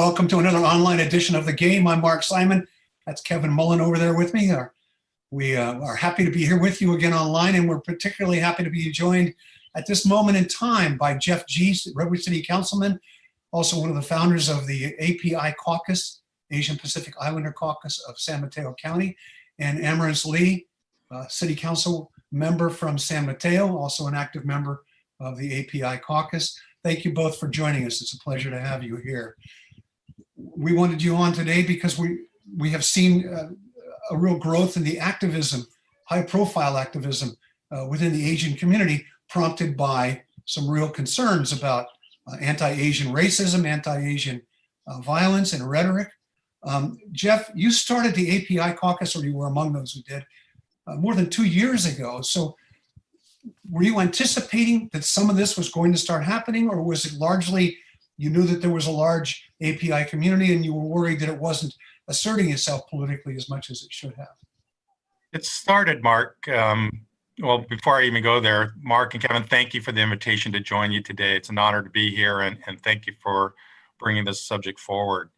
welcome to another online edition of The Game. I'm Mark Simon. That's Kevin Mullin over there with me. We are happy to be here with you again online, and we're particularly happy to be joined at this moment in time by Jeff G., Redwood City Councilman, also one of the founders of the AAPI Caucus, Asian Pacific Islander Caucus of San Mateo County, and Amourence Lee, City Council member from San Mateo, also an active member of the AAPI Caucus. Thank you both for joining us. It's a pleasure to have you here. We wanted you on today because we have seen a real growth in the activism, high profile activism within the Asian community, prompted by some real concerns about anti-Asian racism, anti-Asian violence and rhetoric. Jeff, you started the AAPI Caucus, or you were among those who did, more than 2 years ago. So were you anticipating that some of this was going to start happening, or was it largely you knew that there was a large API community and you were worried that it wasn't asserting itself politically as much as it should have? It started, Mark. Well, before I even go there, Mark and Kevin, thank you for the invitation to join you today. It's an honor to be here, and thank you for bringing this subject forward.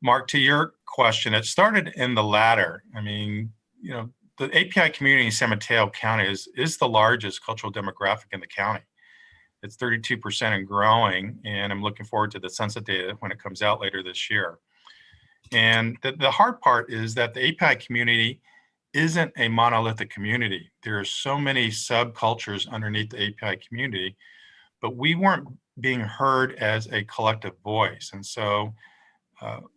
Mark, to your question, it started in the latter. I mean, you know, the API community in San Mateo County is the largest cultural demographic in the county. It's 32% and growing, and I'm looking forward to the census data when it comes out later this year. And the hard part is that the API community isn't a monolithic community. There are so many subcultures underneath the API community, but we weren't being heard as a collective voice. And so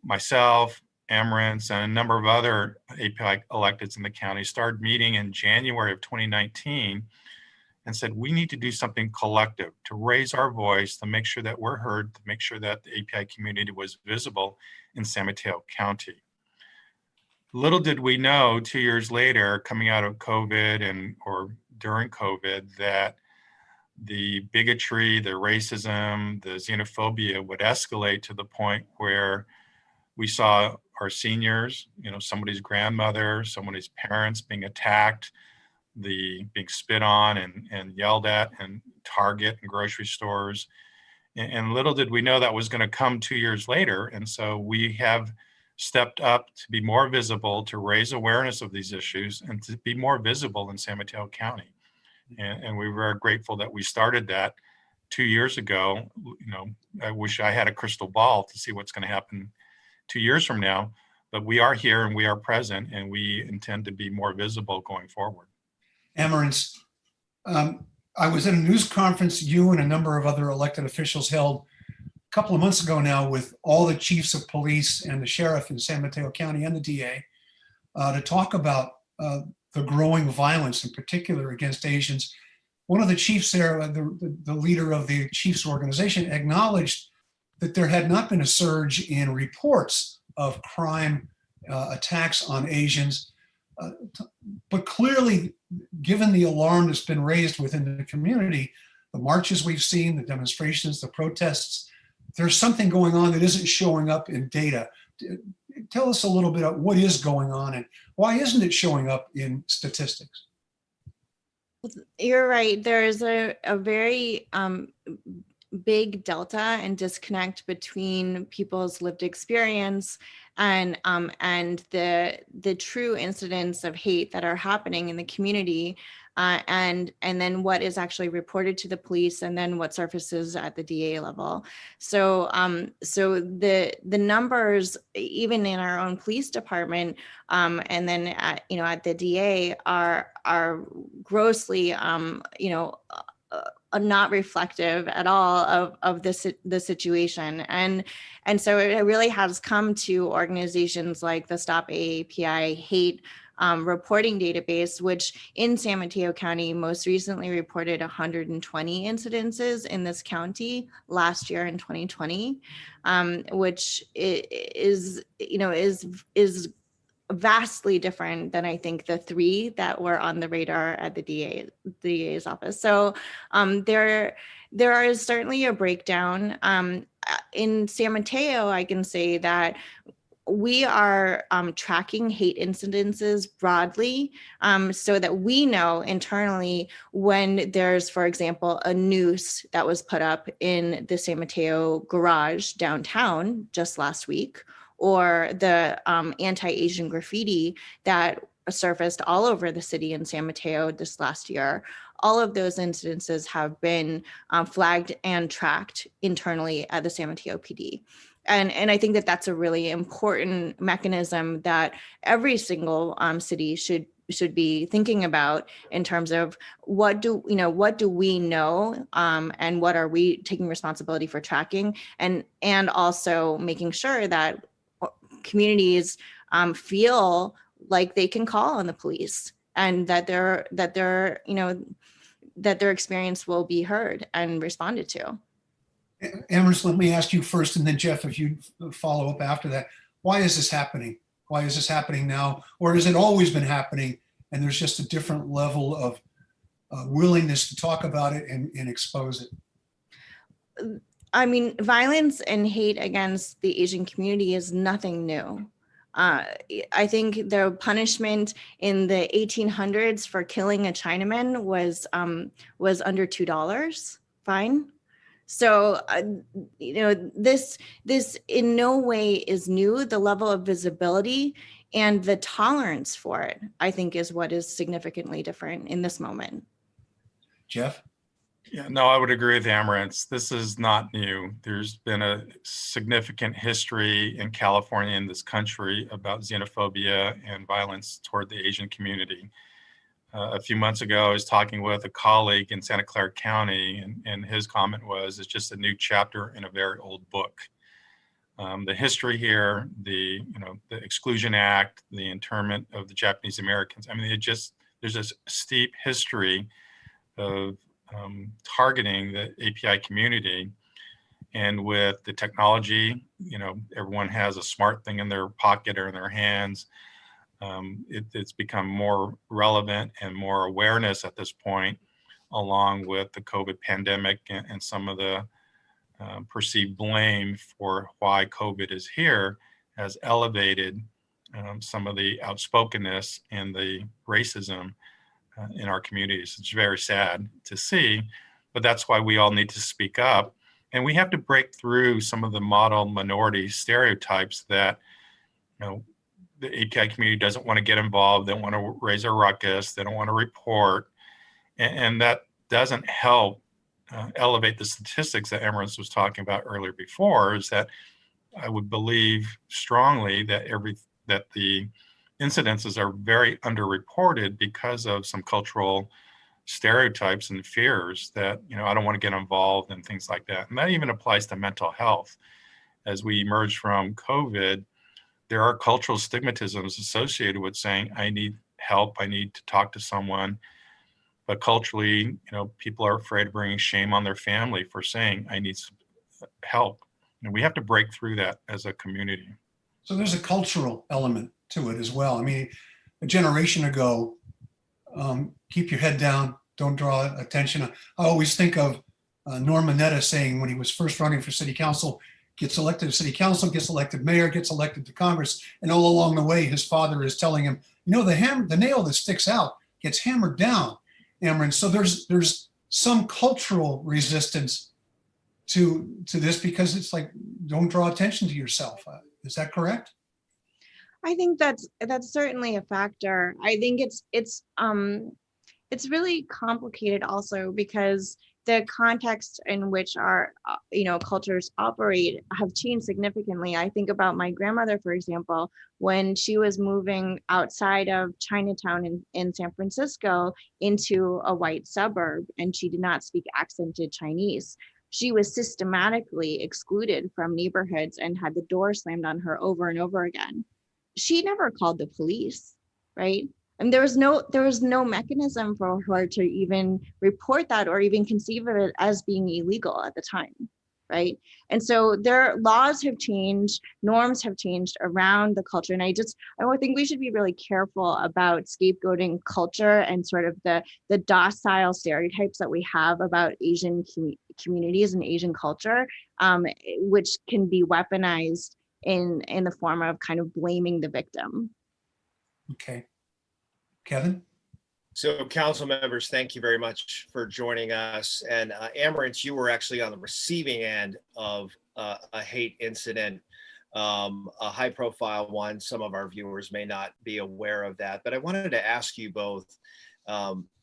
myself, Amourence, and a number of other API electeds in the county started meeting in January of 2019 and said, we need to do something collective to raise our voice, to make sure that we're heard, to make sure that the API community was visible in San Mateo County. Little did we know 2 years later, coming out of COVID or during COVID, that the bigotry, the racism, the xenophobia would escalate to the point where we saw our seniors, you know, somebody's grandmother, somebody's parents being attacked, being spit on and yelled at in Target and grocery stores. And little did we know that was going to come 2 years later. And so we have stepped up to be more visible, to raise awareness of these issues, and to be more visible in San Mateo County. And we were grateful that we started that 2 years ago. You know, I wish I had a crystal ball to see what's going to happen 2 years from now, but we are here and we are present, and we intend to be more visible going forward. Amourence, I was at a news conference you and a number of other elected officials held a couple of months ago now with all the chiefs of police and the sheriff in San Mateo County and the DA to talk about the growing violence, in particular against Asians. One of the chiefs there, the leader of the chiefs organization, acknowledged that there had not been a surge in reports of crime attacks on Asians, but clearly, given the alarm that's been raised within the community, the marches we've seen, the demonstrations, the protests, there's something going on that isn't showing up in data. Tell us a little bit about what is going on and why isn't it showing up in statistics? You're right. There's a very big delta and disconnect between people's lived experience and the true incidents of hate that are happening in the community, and then what is actually reported to the police, and then what surfaces at the DA level. So the numbers, even in our own police department, and then at the DA, are grossly not reflective at all of the situation. And so it really has come to organizations like the Stop AAPI Hate reporting database, which in San Mateo County most recently reported 120 incidences in this county last year in 2020, which is vastly different than I think the 3 that were on the radar at the DA's office. So there is certainly a breakdown. In San Mateo, I can say that we are tracking hate incidences broadly, so that we know internally when there's, for example, a noose that was put up in the San Mateo garage downtown just last week, or the anti-Asian graffiti that surfaced all over the city in San Mateo this last year. All of those incidences have been flagged and tracked internally at the San Mateo PD. And I think that that's a really important mechanism that every single city should be thinking about in terms of what do we know, and what are we taking responsibility for tracking, and also making sure that communities feel like they can call on the police, and that their experience will be heard and responded to. Amourence, let me ask you first, and then Jeff, if you follow up after that. Why is this happening? Why is this happening now? Or has it always been happening and there's just a different level of willingness to talk about it and expose it? I mean, violence and hate against the Asian community is nothing new. I think the punishment in the 1800s for killing a Chinaman was under $2 fine. So, this in no way is new. The level of visibility and the tolerance for it, I think, is what is significantly different in this moment. Jeff? Yeah, no, I would agree with Amourence. This is not new. There's been a significant history in California, in this country, about xenophobia and violence toward the Asian community. A few months ago, I was talking with a colleague in Santa Clara County, and his comment was, it's just a new chapter in a very old book. The history here, the Exclusion Act, the internment of the Japanese Americans, I mean, there's this steep history of targeting the API community. And with the technology, everyone has a smart thing in their pocket or in their hands. It's become more relevant and more awareness at this point, along with the COVID pandemic and some of the perceived blame for why COVID is here has elevated some of the outspokenness and the racism in our communities. It's very sad to see, but that's why we all need to speak up. And we have to break through some of the model minority stereotypes that, the API community doesn't want to get involved. They don't want to raise a ruckus. They don't want to report. And that doesn't help elevate the statistics that Amourence was talking about earlier before, is that I would believe strongly that the incidences are very underreported because of some cultural stereotypes and fears that, I don't want to get involved and things like that. And that even applies to mental health. As we emerge from COVID, there are cultural stigmatisms associated with saying, I need help, I need to talk to someone. But culturally, people are afraid of bringing shame on their family for saying, I need help. And we have to break through that as a community. So there's a cultural element to it as well. I mean, a generation ago, keep your head down, don't draw attention. I always think of Norm Mineta saying when he was first running for city council, gets elected to city council, gets elected mayor, gets elected to Congress. And all along the way, his father is telling him, the nail that sticks out gets hammered down, Amourence. So there's some cultural resistance to this because it's like, don't draw attention to yourself. Is that correct? I think that's certainly a factor. I think it's really complicated also because the context in which our cultures operate have changed significantly. I think about my grandmother, for example, when she was moving outside of Chinatown in San Francisco into a white suburb, and she did not speak accented Chinese. She was systematically excluded from neighborhoods and had the door slammed on her over and over again. She never called the police, right? And there was no mechanism for her to even report that or even conceive of it as being illegal at the time, right? And so their laws have changed, norms have changed around the culture. And I think we should be really careful about scapegoating culture and sort of the docile stereotypes that we have about Asian communities and Asian culture, which can be weaponized in the form of kind of blaming the victim. Okay. Kevin? So council members, thank you very much for joining us. And Amourence, you were actually on the receiving end of a hate incident, a high profile one. Some of our viewers may not be aware of that, but I wanted to ask you both.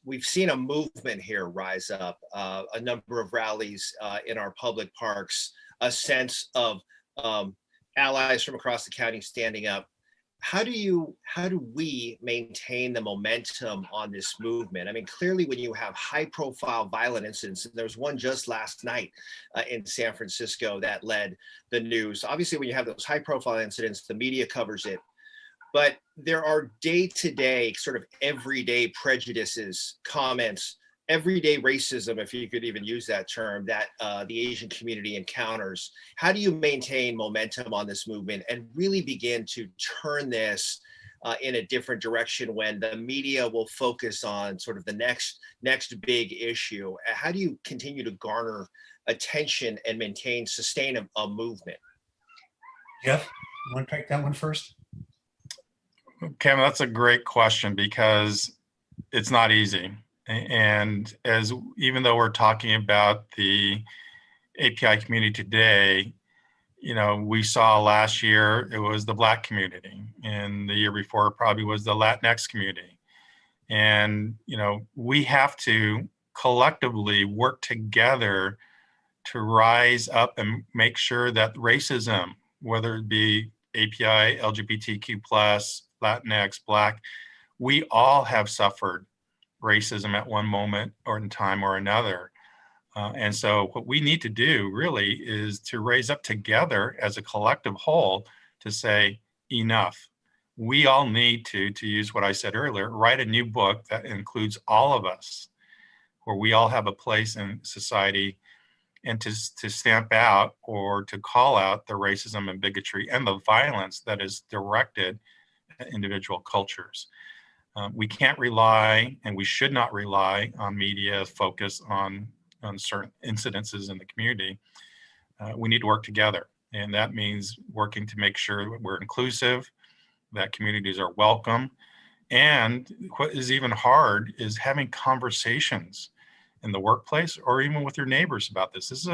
We've seen a movement here rise up, a number of rallies in our public parks, a sense of allies from across the county standing up. How do we maintain the momentum on this movement? I mean, clearly when you have high profile violent incidents, and there's one just last night in San Francisco that led the news. Obviously, when you have those high profile incidents, the media covers it. But there are day-to-day, sort of everyday prejudices, comments, everyday racism, if you could even use that term, that the Asian community encounters. How do you maintain momentum on this movement and really begin to turn this in a different direction when the media will focus on sort of the next big issue? How do you continue to garner attention and sustain a movement? Jeff, you want to take that one first? Kevin, that's a great question because it's not easy. And even though we're talking about the API community today, you know, we saw last year it was the Black community, and the year before it probably was the Latinx community. And, you know, we have to collectively work together to rise up and make sure that racism, whether it be API, LGBTQ+, Latinx, Black, we all have suffered racism at one moment or in time or another. And so what we need to do really is to raise up together as a collective whole to say enough. We all need to use what I said earlier, write a new book that includes all of us, where we all have a place in society, and to stamp out or to call out the racism and bigotry and the violence that is directed at individual cultures. We can't rely, and we should not rely on media focus on certain incidences in the community. We need to work together, and that means working to make sure we're inclusive, that communities are welcome, and what is even hard is having conversations in the workplace or even with your neighbors about this.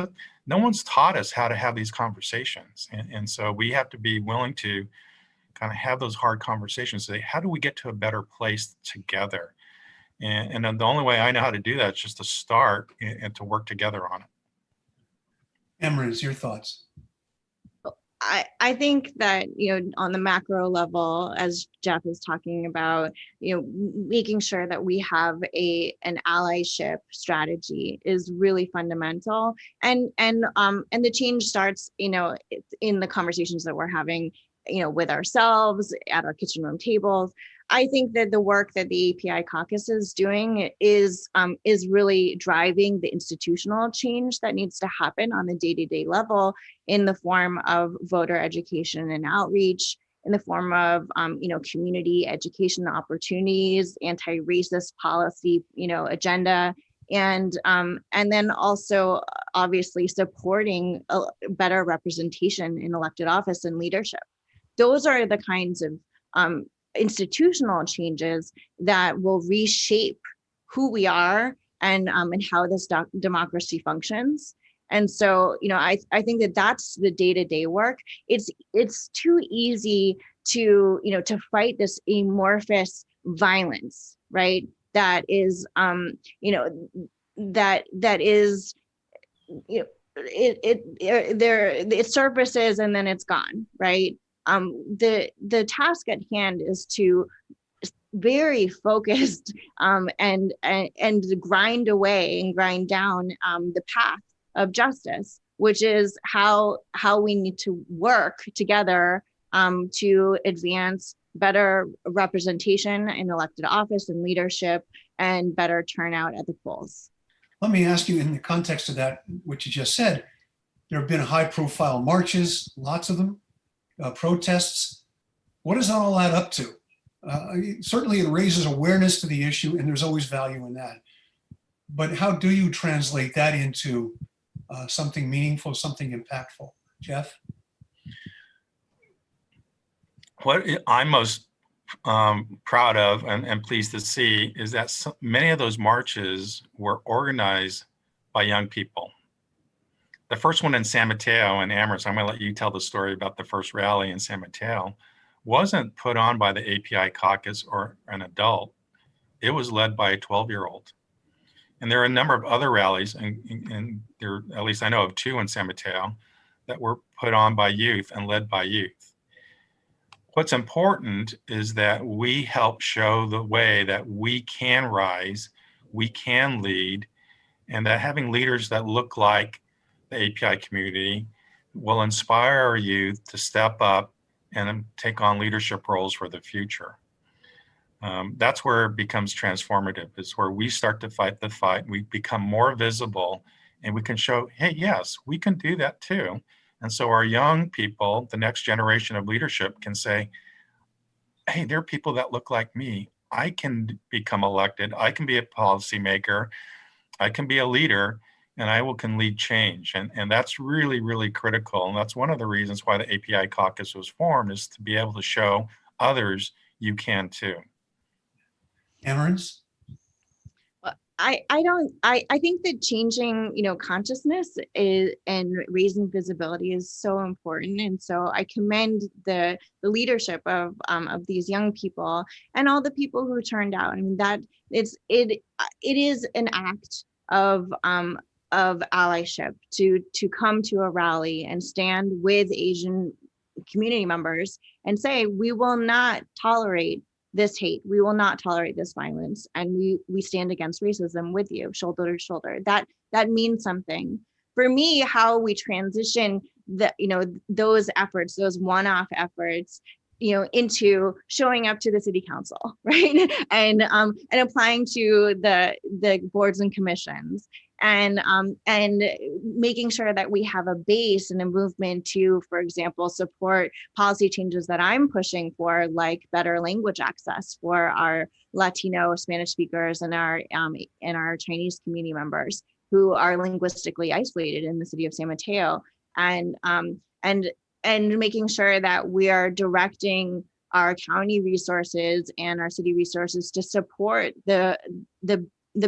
No one's taught us how to have these conversations, and so we have to be willing to kind of have those hard conversations, say, how do we get to a better place together? And the only way I know how to do that is just to start and to work together on it. Amourence, your thoughts? I think that, you know, on the macro level, as Jeff is talking about, you know, making sure that we have an allyship strategy is really fundamental. And the change starts, you know, in the conversations that we're having, you know, with ourselves at our kitchen room tables. I think that the work that the API caucus is doing is really driving the institutional change that needs to happen on the day-to-day level in the form of voter education and outreach, in the form of you know, community education opportunities, anti-racist policy, you know, agenda, and then also obviously supporting a better representation in elected office and leadership. Those are the kinds of institutional changes that will reshape who we are and how this democracy functions. And so, you know, I think that that's the day-to-day work. It's too easy to, you know, to fight this amorphous violence, right? That is, you know, that is, you know, it surfaces and then it's gone, right? The task at hand is to very focused and grind away and grind down the path of justice, which is how we need to work together to advance better representation in elected office and leadership and better turnout at the polls. Let me ask you, in the context of that, what you just said, there have been high profile marches, lots of them, protests. What does all that up to? Certainly it raises awareness to the issue, and there's always value in that. But how do you translate that into something meaningful, something impactful? Jeff? What I'm most proud of and pleased to see is that many of those marches were organized by young people. The first one in San Mateo and Amourence, I'm going to let you tell the story about the first rally in San Mateo, wasn't put on by the API caucus or an adult. It was led by a 12-year-old. And there are a number of other rallies, and there, at least I know of 2 in San Mateo, that were put on by youth and led by youth. What's important is that we help show the way that we can rise, we can lead, and that having leaders that look like the API community will inspire our youth to step up and take on leadership roles for the future. That's where it becomes transformative. It's where we start to fight the fight. We become more visible and we can show, hey, yes, we can do that too. And so our young people, the next generation of leadership, can say, hey, there are people that look like me. I can become elected. I can be a policymaker. I can be a leader, and can lead change. And that's really, really critical. And that's one of the reasons why the API caucus was formed, is to be able to show others you can too. Amourence? I think that changing, consciousness and raising visibility is so important. And so I commend the leadership of these young people and all the people who turned out. I mean, that it is an act of allyship to come to a rally and stand with Asian community members and say, we will not tolerate this hate. We will not tolerate this violence. And we stand against racism with you, shoulder to shoulder. That means something. For me, how we transition those efforts, those one-off efforts, into showing up to the city council, right? And applying to the boards and commissions, and making sure that we have a base and a movement to, for example, support policy changes that I'm pushing for, like better language access for our Latino Spanish speakers and our Chinese community members who are linguistically isolated in the city of San Mateo, and making sure that we are directing our county resources and our city resources to support the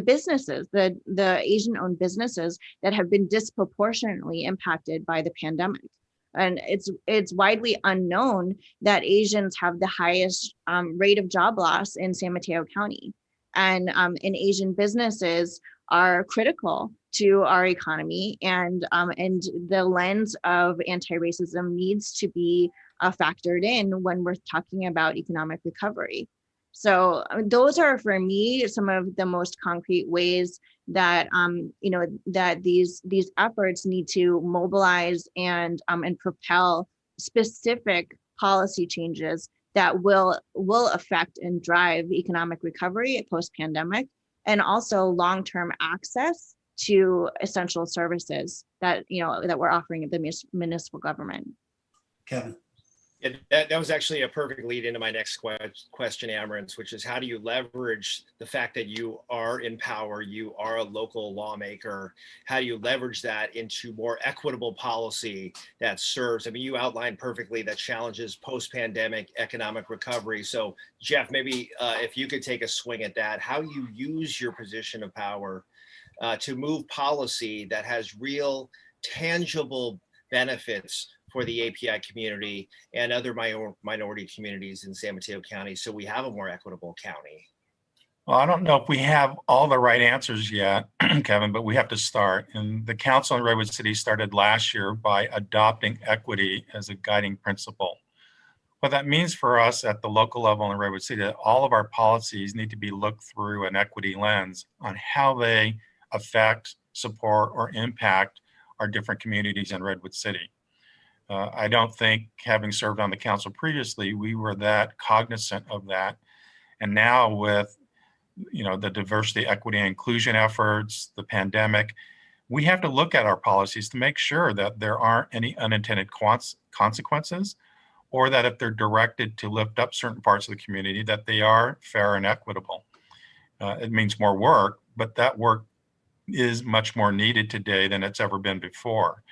businesses, the Asian-owned businesses that have been disproportionately impacted by the pandemic. And it's widely unknown that Asians have the highest rate of job loss in San Mateo County, and Asian businesses are critical to our economy, and the lens of anti-racism needs to be factored in when we're talking about economic recovery. So those are, for me, some of the most concrete ways that that these efforts need to mobilize and propel specific policy changes that will affect and drive economic recovery post-pandemic, and also long-term access to essential services that that we're offering at the municipal government. Kevin? Yeah, that was actually a perfect lead into my next question, Amourence, which is, how do you leverage the fact that you are in power, you are a local lawmaker, how do you leverage that into more equitable policy that serves? I mean, you outlined perfectly that challenges post-pandemic economic recovery. So Jeff, maybe if you could take a swing at that, how you use your position of power to move policy that has real tangible benefits for the API community and other minority communities in San Mateo County, so we have a more equitable county. Well, I don't know if we have all the right answers yet, Kevin, but we have to start. And the council in Redwood City started last year by adopting equity as a guiding principle. What that means for us at the local level in Redwood City, that all of our policies need to be looked through an equity lens on how they affect, support, or impact our different communities in Redwood City. I don't think, having served on the council previously, we were that cognizant of that. And now with the diversity, equity, and inclusion efforts, the pandemic, we have to look at our policies to make sure that there aren't any unintended consequences, or that if they're directed to lift up certain parts of the community, that they are fair and equitable. It means more work, but that work is much more needed today than it's ever been before.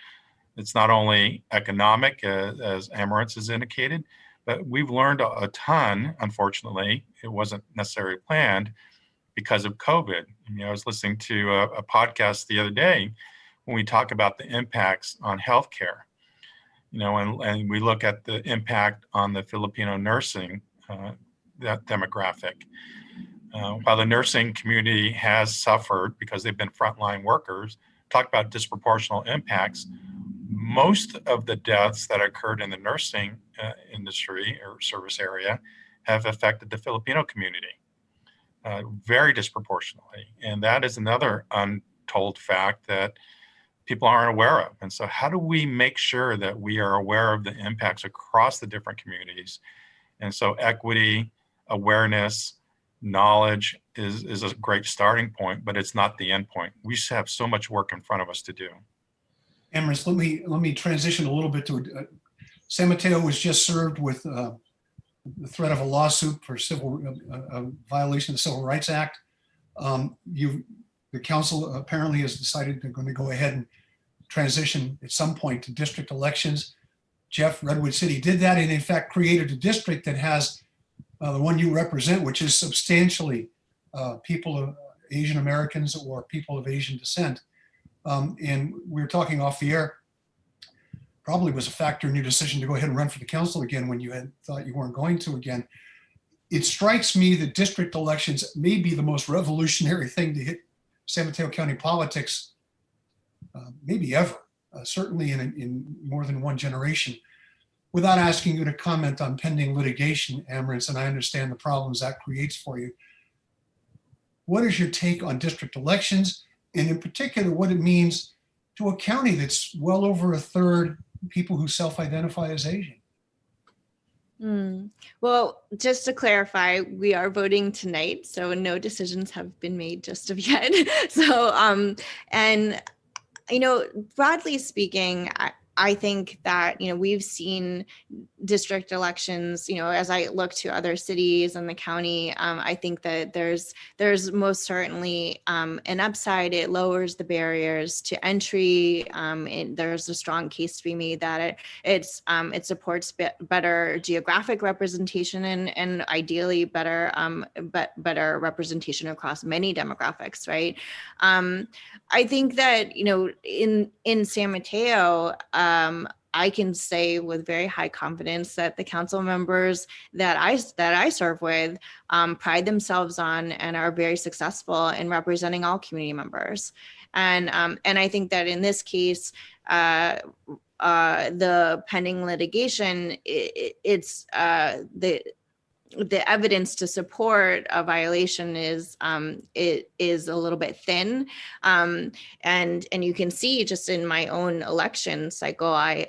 It's not only economic, as Amourence has indicated, But we've learned a ton, unfortunately. It wasn't necessarily planned because of COVID. I was listening to a podcast the other day when we talk about the impacts on healthcare, and we look at the impact on the Filipino nursing that demographic. While the nursing community has suffered because they've been frontline workers, talk about disproportional impacts. Most of the deaths that occurred in the nursing industry or service area have affected the Filipino community very disproportionately. And that is another untold fact that people aren't aware of. And so how do we make sure that we are aware of the impacts across the different communities? And so equity, awareness, knowledge is a great starting point, but it's not the end point. We just have so much work in front of us to do. Amourence, let me transition a little bit to San Mateo was just served with the threat of a lawsuit for violation of the Civil Rights Act. The council apparently has decided they're going to go ahead and transition at some point to district elections. Redwood City did that, and in fact created a district that has the one you represent, which is substantially people of Asian Americans or people of Asian descent. And we were talking off the air, probably was a factor in your decision to go ahead and run for the council again when you had thought you weren't going to again. It strikes me that district elections may be the most revolutionary thing to hit San Mateo County politics, maybe ever, certainly in more than one generation. Without asking you to comment on pending litigation, Amourence, and I understand the problems that creates for you, what is your take on district elections, and in particular, what it means to a county that's well over a third people who self-identify as Asian? Well, just to clarify, we are voting tonight, so no decisions have been made just of yet. So, and broadly speaking, I think that, we've seen district elections, as I look to other cities and the county, I think that there's most certainly an upside. It lowers the barriers to entry. There's a strong case to be made that it supports better geographic representation and ideally better representation across many demographics, right? I think that, in San Mateo, I can say with very high confidence that the council members that I serve with pride themselves on and are very successful in representing all community members. And I think that in this case, the pending litigation, the evidence to support a violation is a little bit thin, and you can see just in my own election cycle, I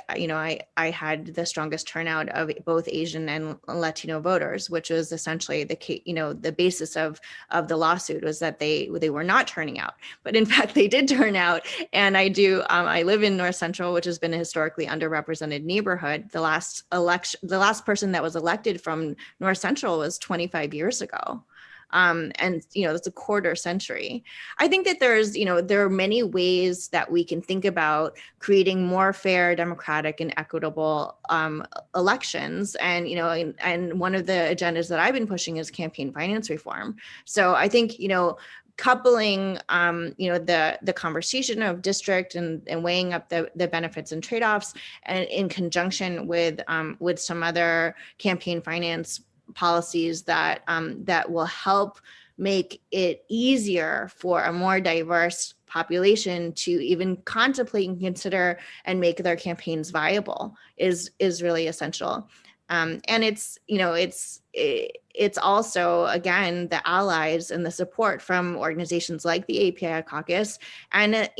had the strongest turnout of both Asian and Latino voters, which was essentially the basis of the lawsuit was that they were not turning out, but in fact they did turn out. And I live in North Central, which has been a historically underrepresented neighborhood. The last person that was elected from North Central was 25 years ago. And it's a quarter century. I think that there are many ways that we can think about creating more fair, democratic, and equitable elections. And and one of the agendas that I've been pushing is campaign finance reform. So I think coupling the conversation of district and weighing up the benefits and trade-offs, and in conjunction with some other campaign finance policies that will help make it easier for a more diverse population to even contemplate and consider and make their campaigns viable is really essential. And it's also, again, the allies and the support from organizations like the AAPI caucus and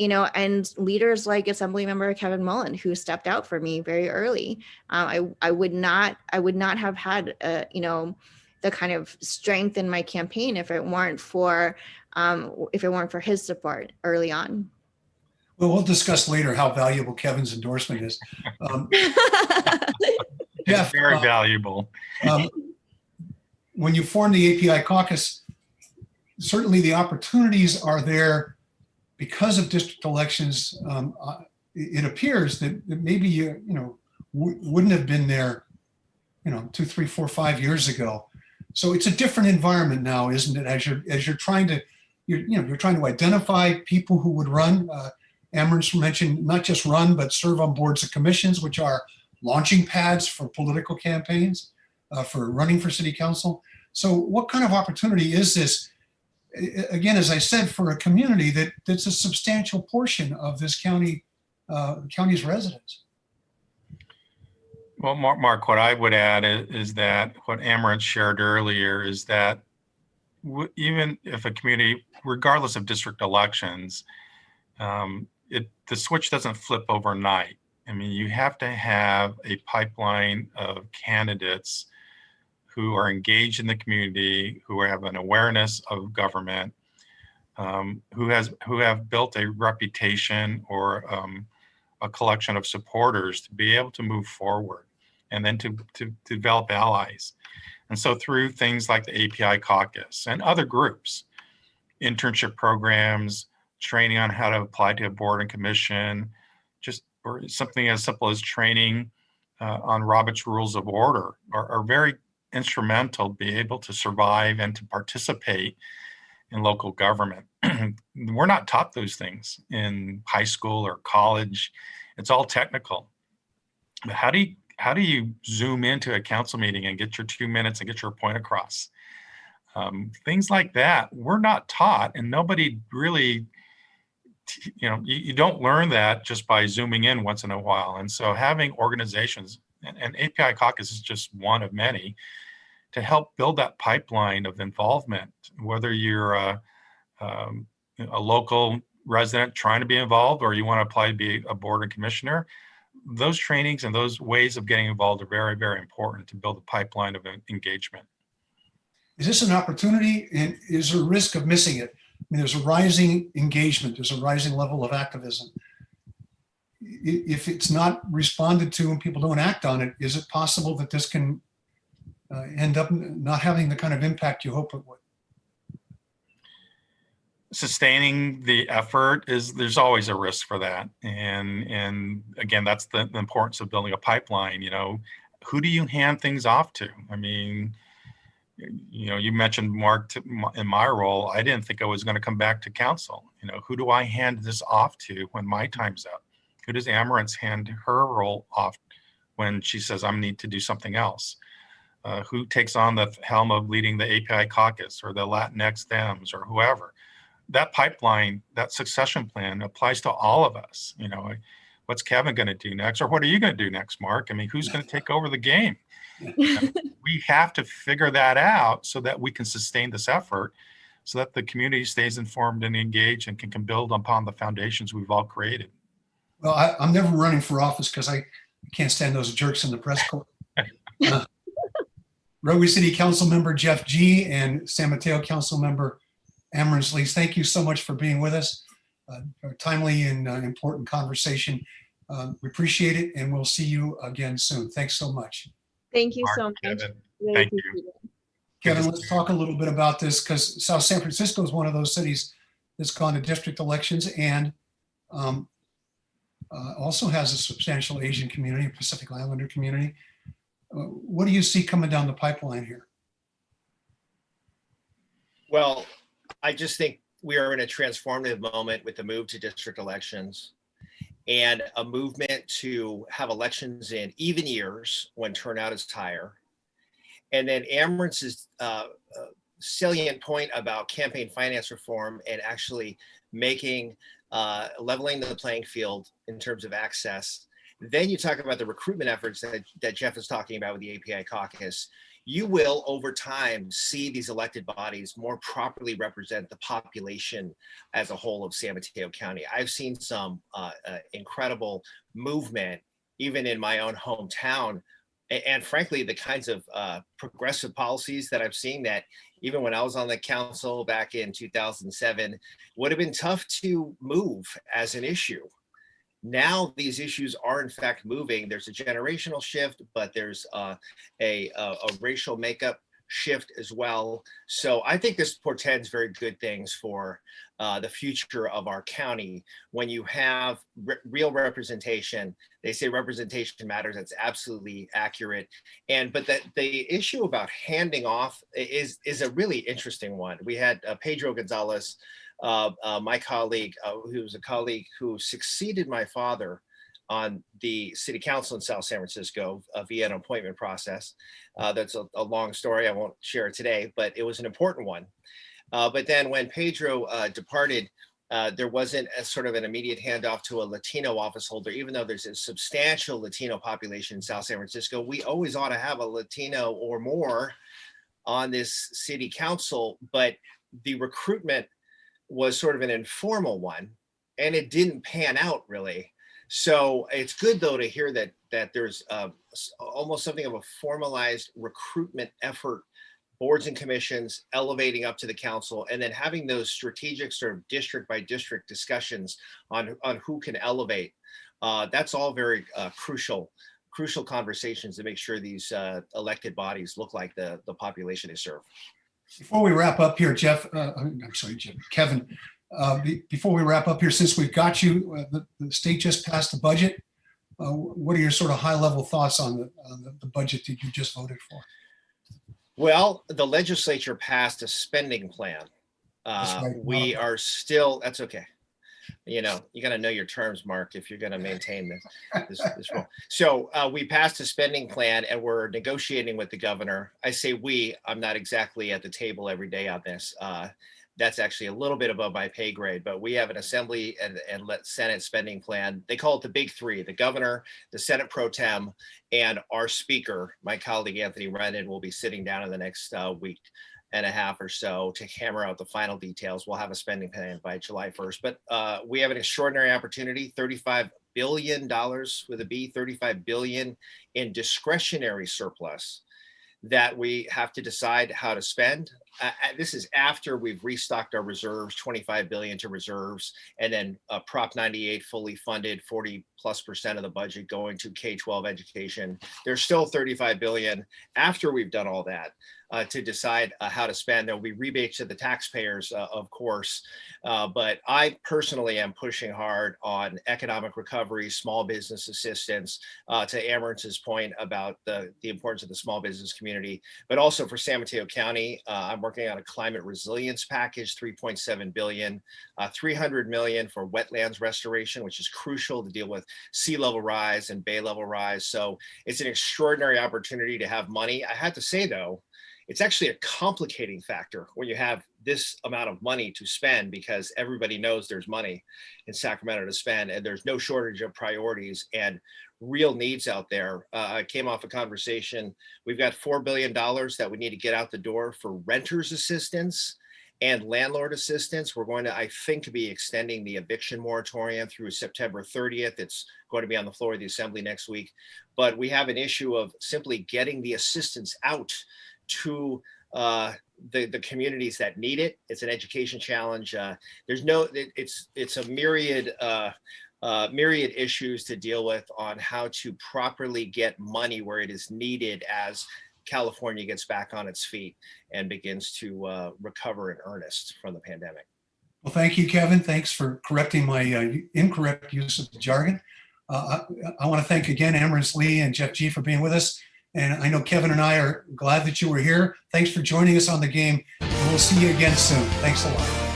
leaders like Assemblymember Kevin Mullin, who stepped out for me very early. I would not have had the kind of strength in my campaign if it weren't for his support early on. Well, we'll discuss later how valuable Kevin's endorsement is. It's very valuable. When you form the API caucus, certainly the opportunities are there because of district elections. It appears that maybe you wouldn't have been there 2, 3, 4, 5 years ago. So it's a different environment now, isn't it? As you're trying to, you're trying to identify people who would run. Amourence mentioned not just run, but serve on boards of commissions, which are launching pads for political campaigns, for running for city council. So what kind of opportunity is this? Again, as I said, for a community that's a substantial portion of this county's residents. Well, Mark, what I would add is that what Amourence shared earlier is that even if a community, regardless of district elections, the switch doesn't flip overnight. I mean, you have to have a pipeline of candidates who are engaged in the community, who have an awareness of government, who have built a reputation or a collection of supporters to be able to move forward, and then to develop allies. And so through things like the AAPI caucus and other groups, internship programs, training on how to apply to a board and commission, or something as simple as training on Robert's Rules of Order are very instrumental to be able to survive and to participate in local government. We're not taught those things in high school or college. It's all technical. But how do you zoom into a council meeting and get your 2 minutes and get your point across? Things like that, we're not taught, and nobody really, you don't learn that just by zooming in once in a while. And so having organizations, and AAPI caucus is just one of many, to help build that pipeline of involvement, whether you're a local resident trying to be involved or you want to apply to be a board and commissioner, those trainings and those ways of getting involved are very, very important to build a pipeline of engagement. Is this an opportunity, and is there a risk of missing it? I mean, there's a rising engagement, there's a rising level of activism. If it's not responded to and people don't act on it, is it possible that this can end up not having the kind of impact you hope it would? Sustaining the effort there's always a risk for that. And again, that's the importance of building a pipeline. Who do you hand things off to? I mean, you mentioned Mark, in my role, I didn't think I was going to come back to council. Who do I hand this off to when my time's up? Who does Amourence hand her role off when she says, I need to do something else? Who takes on the helm of leading the AAPI caucus or the Latinx Dems or whoever? That pipeline, that succession plan applies to all of us. What's Kevin going to do next? Or what are you going to do next, Mark? I mean, who's going to take over the game? We have to figure that out so that we can sustain this effort, so that the community stays informed and engaged and can build upon the foundations we've all created. Well, I'm never running for office because I can't stand those jerks in the press corps. Redwood City Councilmember Jeff G. and San Mateo Councilmember Amourence Lees, thank you so much for being with us. For a timely and important conversation. We appreciate it, and we'll see you again soon. Thanks so much. Thank you Mark, so much. Kevin, Really thank appreciate you. it. Kevin, let's talk a little bit about this, because South San Francisco is one of those cities that's gone to district elections and also has a substantial Asian community, Pacific Islander community. What do you see coming down the pipeline here? Well, I just think we are in a transformative moment with the move to district elections and a movement to have elections in even years when turnout is higher. And then Amourence's salient point about campaign finance reform and actually making, leveling the playing field in terms of access. Then you talk about the recruitment efforts that Jeff is talking about with the AAPI caucus. You will, over time, see these elected bodies more properly represent the population as a whole of San Mateo County. I've seen some incredible movement, even in my own hometown, and frankly, the kinds of progressive policies that I've seen that even when I was on the council back in 2007, would have been tough to move as an issue. Now these issues are in fact moving. There's a generational shift, but there's a racial makeup shift as well. So I think this portends very good things for the future of our county when you have real representation. They say representation matters. That's absolutely accurate. But the issue about handing off is a really interesting one. We had Pedro Gonzalez, my colleague, who was a colleague who succeeded my father on the city council in South San Francisco via an appointment process. That's a long story. I won't share it today, but it was an important one. But then when Pedro departed, there wasn't a sort of an immediate handoff to a Latino office holder, even though there's a substantial Latino population in South San Francisco. We always ought to have a Latino or more on this city council, but the recruitment was sort of an informal one, and it didn't pan out really. So it's good though to hear that there's almost something of a formalized recruitment effort, boards and commissions elevating up to the council, and then having those strategic sort of district by district discussions on who can elevate. That's all very crucial conversations to make sure these elected bodies look like the population they serve. Before we wrap up here, Kevin, before we wrap up here, since we've got you, the state just passed the budget. What are your sort of high level thoughts on the budget that you just voted for? Well, the legislature passed a spending plan. Right. We are still, that's okay. You know, you got to know your terms, Mark, if you're going to maintain this role. So we passed a spending plan and we're negotiating with the governor. I say we, I'm not exactly at the table every day on this. That's actually a little bit above my pay grade, but we have an Assembly and Senate spending plan. They call it the big three: the governor, the Senate pro tem, and our speaker, my colleague Anthony Rennan, will be sitting down in the next week and a half or so to hammer out the final details. We'll have a spending plan by July 1st, but we have an extraordinary opportunity, $35 billion with a B, $35 billion in discretionary surplus that we have to decide how to spend. This is after we've restocked our reserves, 25 billion to reserves, and then Prop 98 fully funded, 40+% of the budget going to K-12 education. There's still 35 billion after we've done all that to decide how to spend. There'll be rebates to the taxpayers, of course, but I personally am pushing hard on economic recovery, small business assistance, to Amourence's point about the importance of the small business community, but also for San Mateo County, I'm working on a climate resilience package, 3.7 billion, 300 million for wetlands restoration, which is crucial to deal with sea level rise and bay level rise. So it's an extraordinary opportunity to have money. I had to say though, it's actually a complicating factor when you have this amount of money to spend, because everybody knows there's money in Sacramento to spend and there's no shortage of priorities and real needs out there. I came off a conversation. We've got $4 billion that we need to get out the door for renters assistance and landlord assistance. We're going to, I think, be extending the eviction moratorium through September 30th. It's going to be on the floor of the Assembly next week. But we have an issue of simply getting the assistance out to the communities that need it. It's an education challenge. It's a myriad issues to deal with on how to properly get money where it is needed as California gets back on its feet and begins to recover in earnest from the pandemic. Well, thank you, Kevin. Thanks for correcting my incorrect use of the jargon. I want to thank again Amourence Lee and Jeff G for being with us. And I know Kevin and I are glad that you were here. Thanks for joining us on the game. And we'll see you again soon. Thanks a lot.